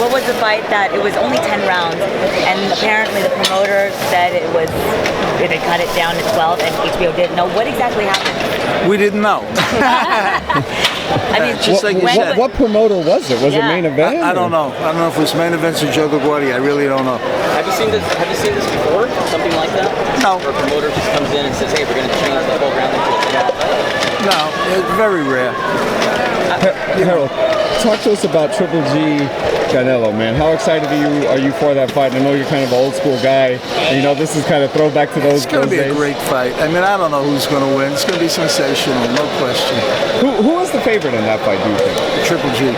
what was the fight that it was only 10 rounds, and apparently the promoter said it was they cut it down to 12, and HBO didn't know what exactly happened. We didn't know. I mean, just like you said. What promoter was it? Was it Main Event? I don't know. I don't know if it was Main Events or Joe LaGuardia. I really don't know. Have you seen this? Have you seen this before? Something like that? No. Where a promoter just comes in and says, "Hey, we're going to change the whole round into a 10." No, it's very rare. Harold, talk to us about Triple G Canelo, man. How excited are you for that fight? I know you're kind of an old school guy. And, you know, this is kind of throwback to those days. It's going to be a great fight. I mean, I don't know who's going to win. It's going to be sensational, no question. Who is the favorite in that fight, do you think? Triple G.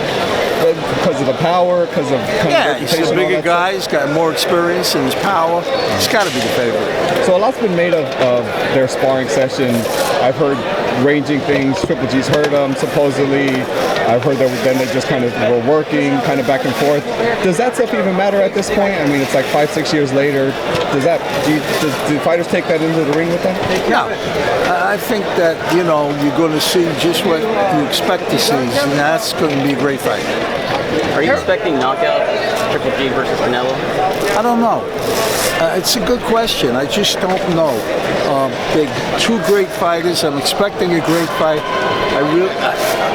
Because of the power, because of he's a bigger guy. He's got more experience and his power. He's got to be the favorite. So a lot's been made of their sparring session. I've heard ranging things. Triple G's hurt him, supposedly. I've heard that then they just kind of were working, kind of back and forth. Does that stuff even matter at this point? I mean, it's like 5-6 years later. Do fighters take that into the ring with them? No. I think that, you know, you're going to see just what you expect to see, and that's going to be a great fight. Are you expecting knockout Triple G versus Canelo? I don't know. It's a good question. I just don't know. They're two great fighters. I'm expecting a great fight.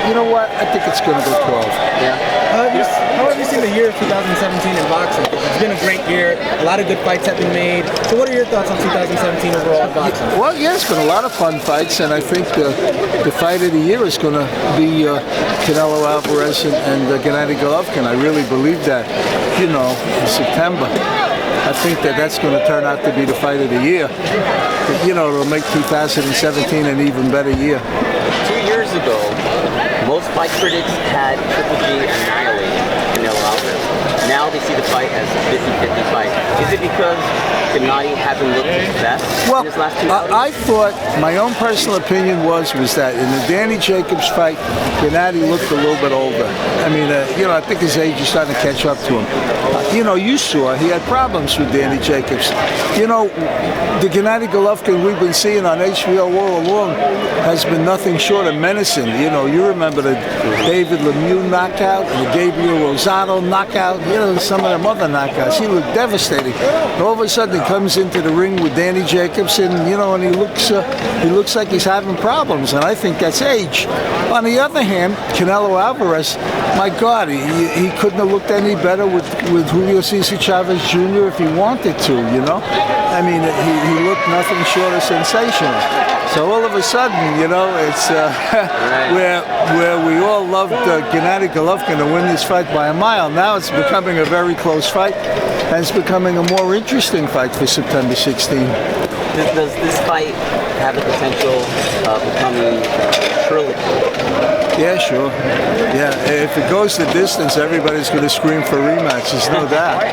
You know what? I think it's going to go 12. Yeah. How have you seen the year of 2017 in boxing? It's been a great year. A lot of good fights have been made. So what are your thoughts on 2017 overall in boxing? Well, yeah, it's been a lot of fun fights, and I think the fight of the year is going to be Canelo Alvarez and Gennady Golovkin. I really believe that, you know, in September. I think that's going to turn out to be the fight of the year. You know, it'll make 2017 an even better year. 2 years ago, most fight critics had Triple G annihilating Canelo Alvarez. Now they see the fight as a 50-50 fight. Is it because Gennady hasn't looked his best in his last 2 fights? I thought, my own personal opinion was that in the Danny Jacobs fight, Gennady looked a little bit older. I mean, you know, I think his age is starting to catch up to him. You know, you saw he had problems with Danny Jacobs. You know, the Gennady Golovkin we've been seeing on HBO all along has been nothing short of menacing. You know, you remember the David Lemieux knockout, and the Gabriel Rosado knockout, you know, some of them other knockouts. He looked devastating. And all of a sudden he comes into the ring with Danny Jacobs, and, you know, and he looks like he's having problems, and I think that's age. On the other hand, Canelo Alvarez, my God, he couldn't have looked any better with Julio Cesar Chavez Jr. if he wanted to, you know? I mean, he looked nothing short of sensational. So all of a sudden, you know, it's where we all loved Gennady Golovkin to win this fight by a mile. Now it's becoming a very close fight, and it's becoming a more interesting fight for September 16. Does this fight have the potential of becoming a trilogy? Yeah, sure. Yeah, if it goes the distance, everybody's going to scream for rematches, no doubt.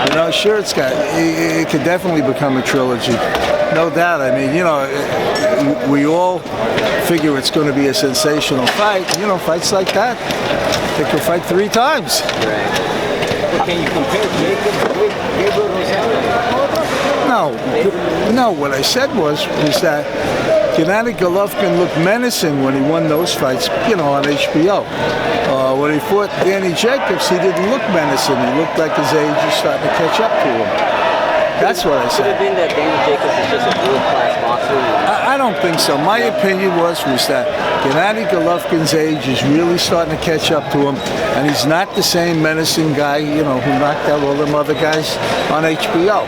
You know, sure, it could definitely become a trilogy, no doubt. I mean, you know, we all figure it's going to be a sensational fight. You know, fights like that, they could fight 3 times. Right. Well, can you compare Jacob with Gabriel Rosado? No. What I said was that Gennady Golovkin looked menacing when he won those fights, you know, on HBO. When he fought Danny Jacobs, he didn't look menacing. He looked like his age is starting to catch up to him. That's what I said. Could it have been that Danny Jacobs is just a world-class boxer? I don't think so. My opinion was that Gennady Golovkin's age is really starting to catch up to him, and he's not the same menacing guy, you know, who knocked out all them other guys on HBO.